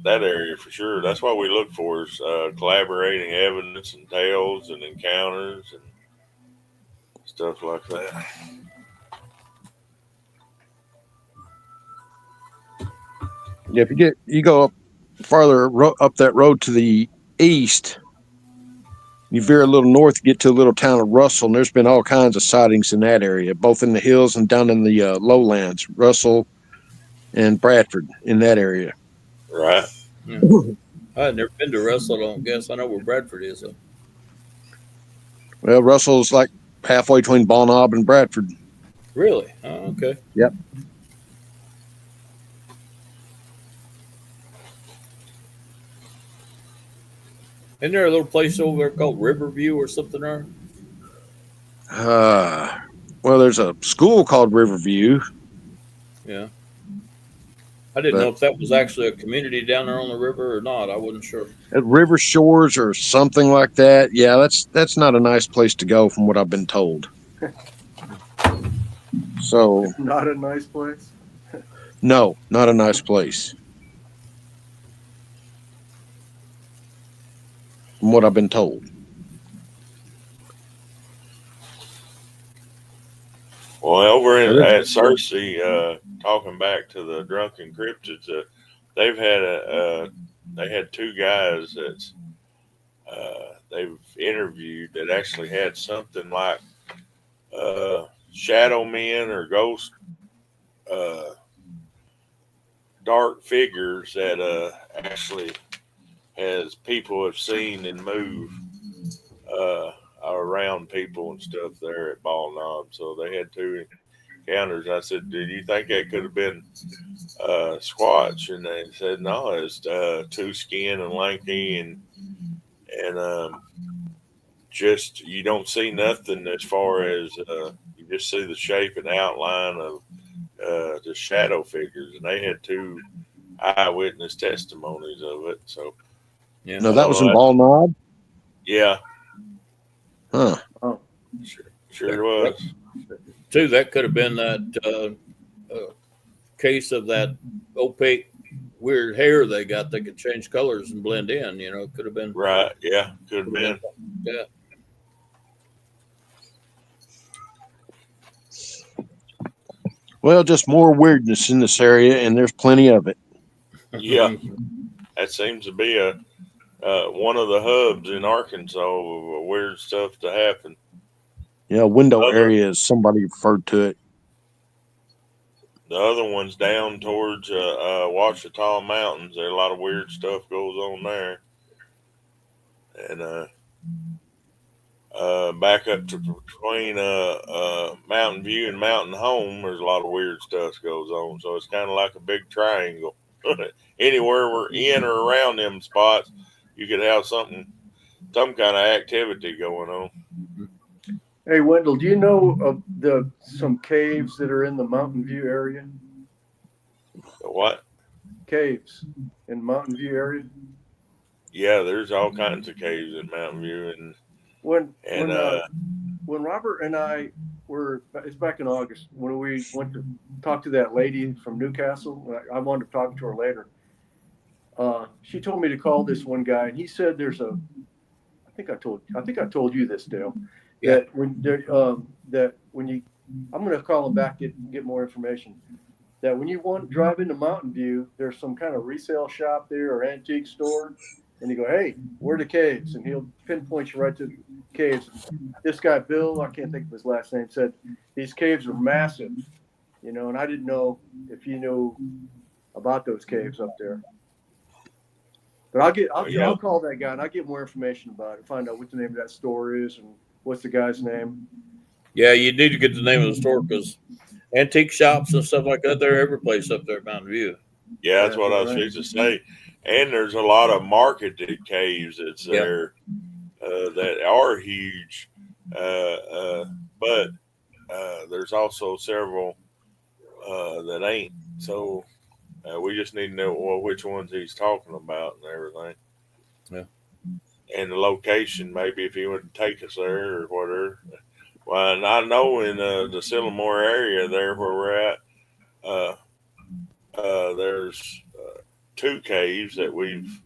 that area for sure. That's what we look for is collaborating evidence and tales and encounters and stuff like that. Yeah, if you go up farther up that road to the east, you veer a little north, get to a little town of Russell, and there's been all kinds of sightings in that area, both in the hills and down in the lowlands. Russell and Bradford in that area. Right. Yeah. I've never been to Russell. I don't guess I know where Bradford is. Though. Well, Russell's like halfway between Ball Knob and Bradford. Really? Oh, okay. Yep. Isn't there a little place over there called Riverview or something there? Well, there's a school called Riverview. Yeah. I didn't know if that was actually a community down there on the river or not. I wasn't sure. At River Shores or something like that. Yeah, that's not a nice place to go, from what I've been told. So Not a nice place. no, not a nice place, from what I've been told. Well, over at Cersei, talking back to the drunken cryptids, they've had they had two guys that they've interviewed that actually had something like shadow men or ghost dark figures that actually has people have seen and move around people and stuff there at Ball Knob. So they had two encounters. I said, "Did you think that could have been Squatch?" And they said, "No, it's too skin and lanky and just you don't see nothing as far as you just see the shape and outline of the shadow figures." And they had two eyewitness testimonies of it. So Yeah. No, that was in Ball Knob. yeah, Huh. Oh, sure was. Too, that could have been that case of that opaque, weird hair they got that could change colors and blend in. You know, it could have been. Right. Yeah. Could have been. Yeah. Well, just more weirdness in this area, and there's plenty of it. Yeah. That seems to be a one of the hubs in Arkansas of weird stuff to happen. Yeah, window area, as somebody referred to it. The other one's down towards Ouachita Mountains. There a lot of weird stuff goes on there, and back up to between Mountain View and Mountain Home, there's a lot of weird stuff goes on. So it's kind of like a big triangle. Anywhere we're in or around them spots, you could have some kind of activity going on. hey Wendell, do you know of some caves that are in the Mountain View area? What? Caves in Mountain View area. Yeah, there's all kinds of caves in Mountain View, and when Robert and I it's back in August when we went to talk to that lady from Newcastle. I wanted to talk to her later. She told me to call this one guy, and he said I think I told you this, Dale. Yeah. That when you, I'm going to call him back, get more information. That when you want to drive into Mountain View, there's some kind of resale shop there or antique store, and you go, "Hey, where are the caves?" And he'll pinpoint you right to the caves. This guy Bill, I can't think of his last name, said these caves are massive, and I didn't know if you knew about those caves up there. But I'll call that guy and I'll get more information about it, find out what the name of that store is and what's the guy's name. Yeah, you need to get the name of the store because antique shops and stuff like that, they're every place up there at Mountain View. Yeah, that's what I was fixing to say. And there's a lot of marketed caves that's there that are huge, but there's also several that ain't. So we just need to know which ones he's talking about and everything. Yeah. And the location, maybe if he would take us there or whatever. Well, and I know in the Sycamore area there where we're at, there's two caves that we've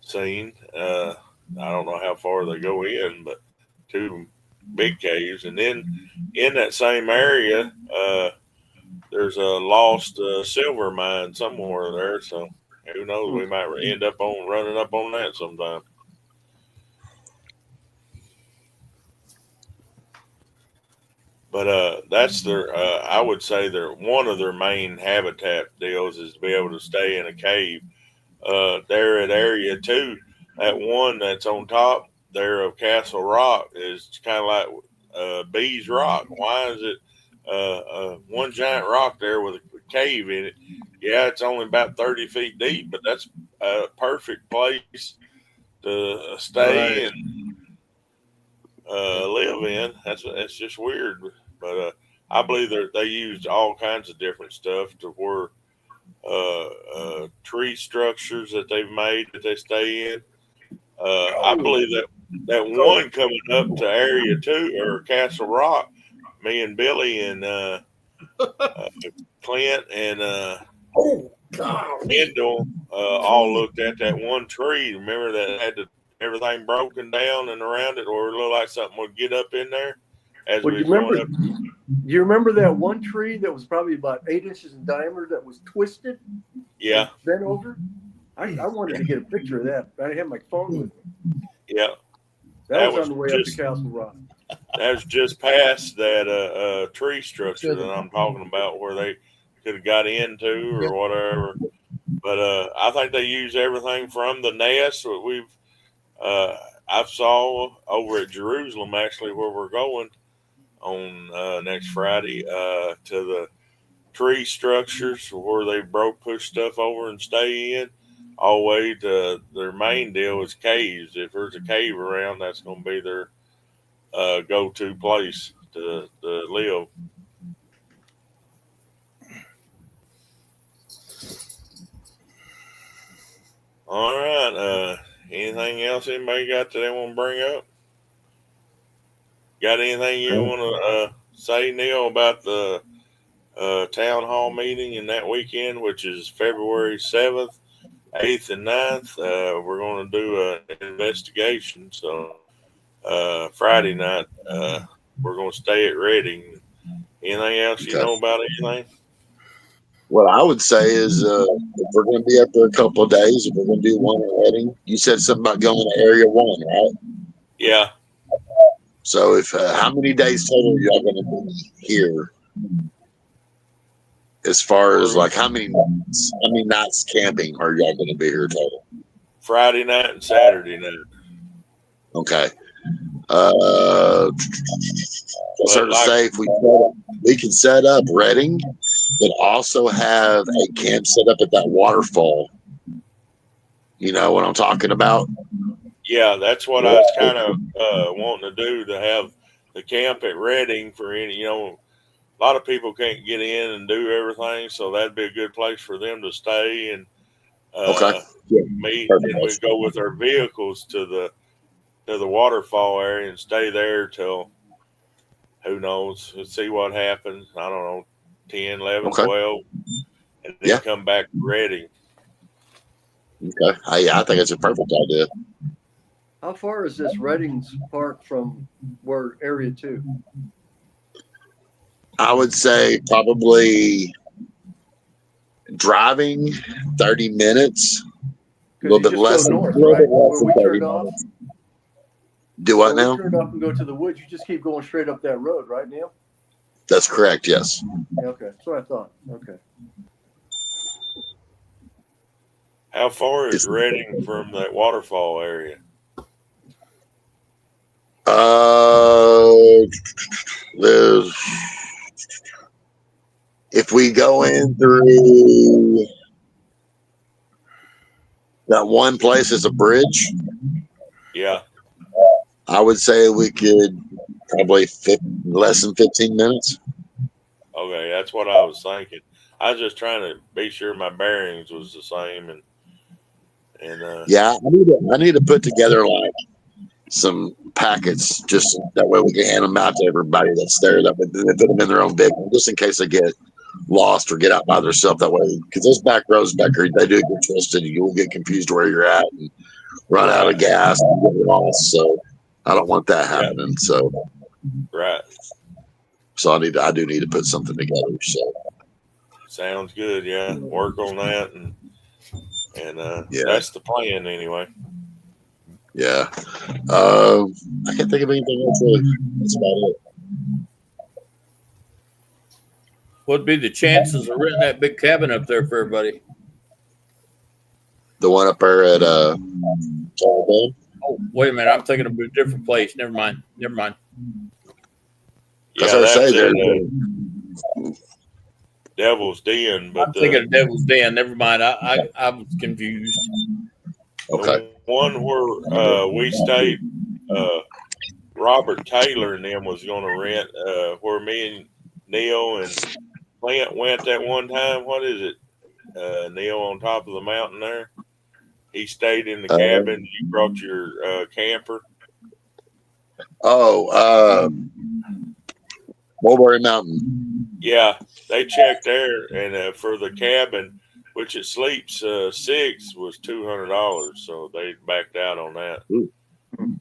seen. I don't know how far they go in, but two big caves. And then in that same area, there's a lost silver mine somewhere there. So who knows? We might end up on running up on that sometime. But that's their. I would say one of their main habitat deals is to be able to stay in a cave. There at Area 2, that one that's on top there of Castle Rock is kind of like Bees Rock. Why is it one giant rock there with a cave in it? Yeah, it's only about 30 feet deep, but that's a perfect place to stay and live in. That's just weird. But I believe that they used all kinds of different stuff to where tree structures that they've made that they stay in. I believe that one coming up to Area 2 or Castle Rock, me and Billy and Clint and Kendall all looked at that one tree. Remember that had everything broken down and around it, or it looked like something would get up in there as we was going up. You remember that one tree that was probably about 8 inches in diameter that was twisted? Yeah. Bent over? I wanted to get a picture of that. I had my phone with me. Yeah. That was on the way up to Castle Rock. That was just past that tree structure that I'm talking about where they could have got into or whatever. But I think they use everything from the nest that I saw over at Jerusalem, actually, where we're going on next Friday, to the tree structures where they push stuff over and stay in, all the way to their main deal is caves. If there's a cave around, that's going to be their go-to place to live. All right. Anything else anybody got that they want to bring up? Got anything you want to say, Neil, about the town hall meeting in that weekend, which is February 7th, 8th, and 9th? We're going to do an investigation. So Friday night, we're going to stay at Reading. Anything else you know about anything? What I would say is if we're going to be up there a couple of days, if we're going to do one at Reading, you said something about going to Area 1, right? Yeah. So if how many days total are y'all going to be here? As far as like how many nights camping are y'all going to be here total? Friday night and Saturday night. Okay. So to say, if we can set up Reading, but also have a camp set up at that waterfall. You know what I'm talking about? Yeah, that's what I was kind of wanting to do, to have the camp at Reading for any, a lot of people can't get in and do everything, so that'd be a good place for them to stay and meet. Perfect. And we go with our vehicles to the waterfall area and stay there till, who knows, let's see what happens. I don't know, 10, 11, 12, and then come back ready. Okay. I think it's a perfect idea. How far is this Reading's Park from where Area 2? I would say probably driving 30 minutes, a little bit less than 30 minutes. Do what now? Turn off and go to the woods. You just keep going straight up that road, right, Neil? That's correct, yes. Okay, that's what I thought. Okay. How far is Reading from that waterfall area? There's, if we go in through that one place is a bridge. Yeah. I would say we could probably less than 15 minutes. Okay, that's what I was thinking. I was just trying to be sure my bearings was the same, and yeah, I need to put together like some packets just that way we can hand them out to everybody that's there. That would put them in their own big one, just in case they get lost or get out by themselves. That way, because those back roads back here, they do get twisted. You will get confused where you're at and run out of gas and get lost. So I don't want that happening. So Right. So I do need to put something together. So Sounds good. Yeah. Work on that, and yeah, that's the plan anyway. yeah. I can't think of anything else really. That's about it. What'd be the chances of renting that big cabin up there for everybody? The one up there at Oh, wait a minute. I'm thinking of a different place. Never mind. Never mind. That's Yeah, what I say. that's There. at Devil's Den, but I'm thinking of Devil's Den. Never mind. I was confused. Okay. the one where we stayed, Robert Taylor and them was going to rent, where me and Neil and Clint went that one time. What is it? Neil on top of the mountain there. He stayed in the cabin. You brought your camper. Mulberry Mountain. Yeah, they checked there, and for the cabin, which it sleeps 6, was $200. So they backed out on that.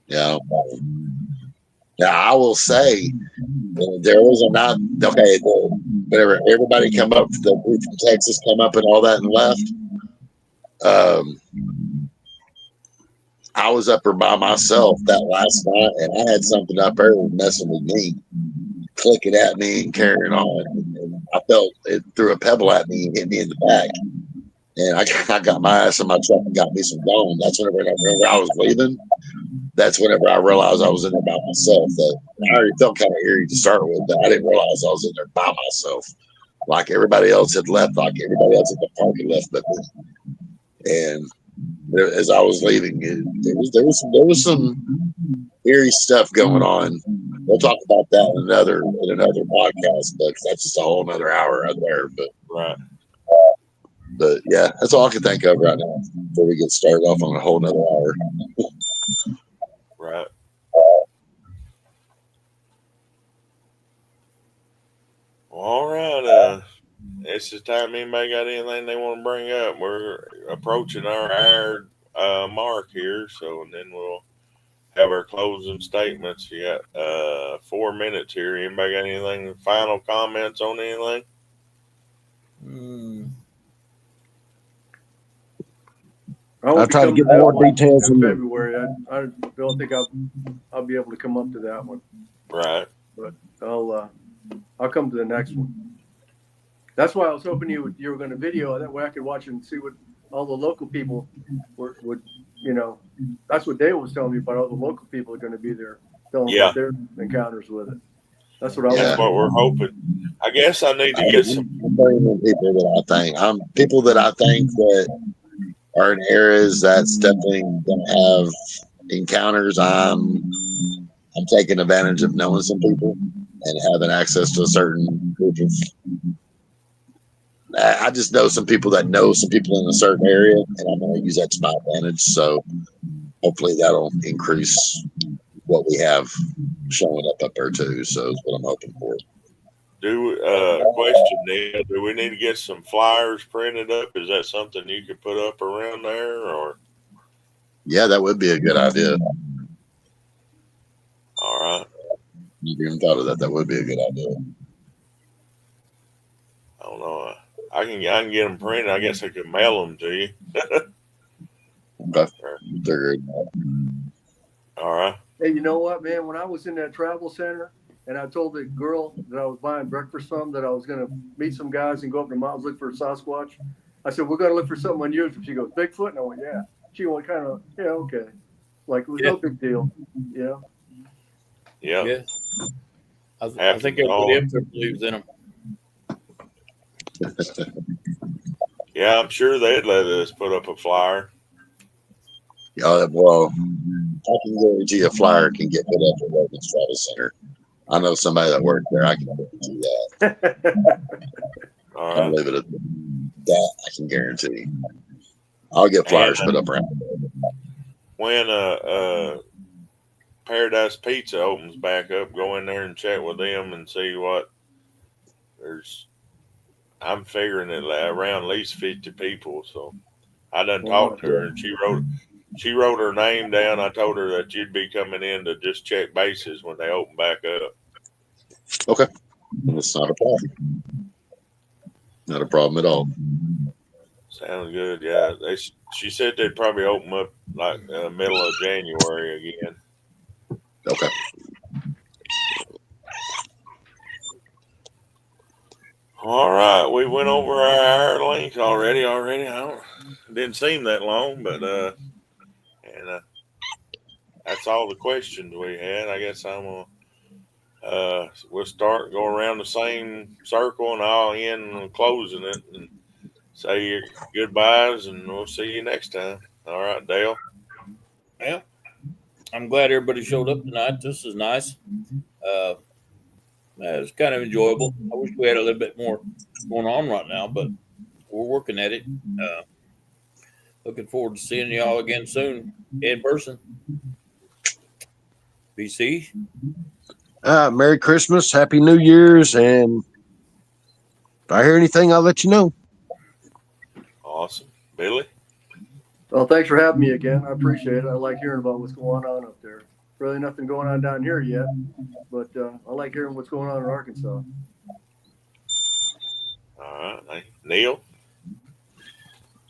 Yeah. Now I will say there was a not okay. Whenever everybody come up, the group from Texas come up and all that and left. I was up there by myself that last night, and I had something up there messing with me, clicking at me and carrying on. And I felt it threw a pebble at me and hit me in the back. And I got my ass in my truck and got me some gone. That's whenever I was leaving. That's whenever I realized I was in there by myself. That I already felt kind of eerie to start with, but I didn't realize I was in there by myself. Like everybody else had left, like everybody else at the park had left, but and as I was leaving, there was some eerie stuff going on. We'll talk about that in another podcast, but that's just a whole another hour out there. Right. But yeah, that's all I can think of right now before we get started off on a whole nother hour. Right. Well, all right. It's the time anybody got anything they want to bring up. We're approaching our hour mark here, so and then we'll have our closing statements. You got 4 minutes here. Anybody got anything? Final comments on anything? I'll try to get more details in in February. I don't think I'll be able to come up to that one. Right. But I'll come to the next one. That's why I was hoping you were going to video that way I could watch and see what all the local people would. That's what Dale was telling me about. All the local people are going to be there telling about their encounters with it. That's what That's what we're hoping. I guess I need to get some people that I think that are in areas that's definitely going to have encounters. I'm taking advantage of knowing some people and having access to a certain group of. I just know some people that know some people in a certain area, and I'm going to use that to my advantage. So hopefully that'll increase what we have showing up there too. So that's what I'm hoping for. Question, Neil, do we need to get some flyers printed up? Is that something you could put up around there, or? Yeah, that would be a good idea. All right. You even thought of that. That would be a good idea. I don't know. I can get them printed. I guess I could mail them to you. Okay. All right. Hey, you know what, man? When I was in that travel center and I told the girl that I was buying breakfast from that I was going to meet some guys and go up to the mountains look for a Sasquatch, I said, we're going to look for something unusual. She goes, Bigfoot? And I went, yeah. She went kind of, yeah, okay. Like, it was no big deal, Yeah. Yeah. I think everybody up there believes in them. Yeah, I'm sure they'd let us put up a flyer. Yeah, well, I can guarantee a flyer can get put up at Logan's Travel Center. I know somebody that worked there. I can guarantee that. All I'll leave it at that. I can guarantee. I'll get flyers put up around. When Paradise Pizza opens back up, go in there and chat with them and see what there's. I'm figuring it around at least 50 people. So I done talked to her and she she wrote her name down. I told her that you'd be coming in to just check bases when they open back up. Okay. That's not a problem. Not a problem at all. Sounds good. Yeah, she said they'd probably open up like middle of January again. Okay. All right, we went over our hour length already. Didn't seem that long, but that's all the questions we had. I guess we'll start go around the same circle, and I'll end closing it and say your goodbyes, and we'll see you next time. All right, Dale. Yeah, I'm glad everybody showed up tonight. This is nice. It's kind of enjoyable. I wish we had a little bit more going on right now, but we're working at it. Looking forward to seeing y'all again soon in person. BC. Merry Christmas, Happy New Year's, and if I hear anything, I'll let you know. Awesome. Billy? Well, thanks for having me again. I appreciate it. I like hearing about what's going on up there. Really nothing going on down here yet, but I like hearing what's going on in Arkansas. All right. Neil?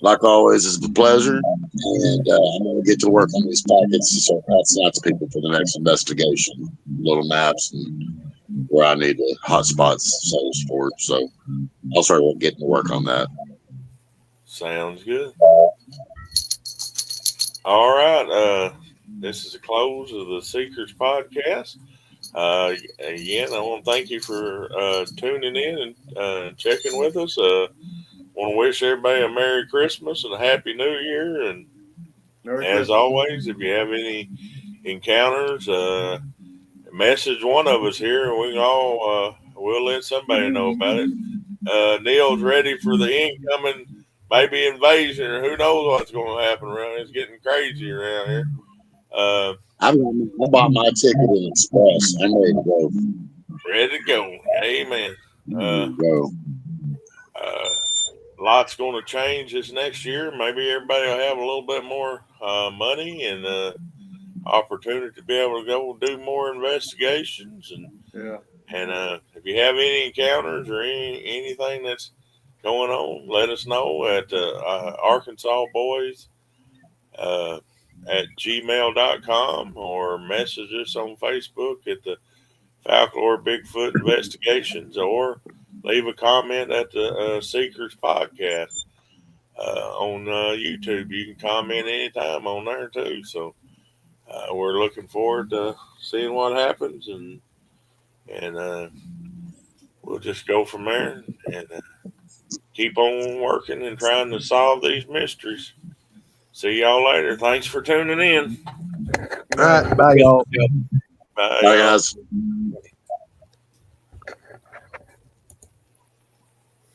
Like always, it's a pleasure. And I'm going to get to work on these packets. So that's not to people for the next investigation. Little maps and where I need the hot spots for. So I'll start getting to work on that. Sounds good. All right. This is the close of the Seekers podcast. Again, I want to thank you for tuning in and checking with us. Want to wish everybody a Merry Christmas and a Happy New Year. And as always, if you have any encounters, message one of us here, and we can all we'll let somebody know about it. Neil's ready for the incoming maybe invasion, or who knows what's going to happen around here. It's getting crazy around here. I bought my ticket in Express. I'm ready to go. Ready to go. Amen. Go. Lots going to change this next year. Maybe everybody will have a little bit more money and opportunity to be able to go do more investigations. And if you have any encounters or anything that's going on, let us know at Arkansas Boys at gmail.com or message us on Facebook at the Falcor Bigfoot Investigations, or leave a comment at the Seekers podcast on YouTube. You can comment anytime on there too. So we're looking forward to seeing what happens, and we'll just go from there and keep on working and trying to solve these mysteries. See y'all later. Thanks for tuning in. All right, bye, y'all. Bye, Bye, guys.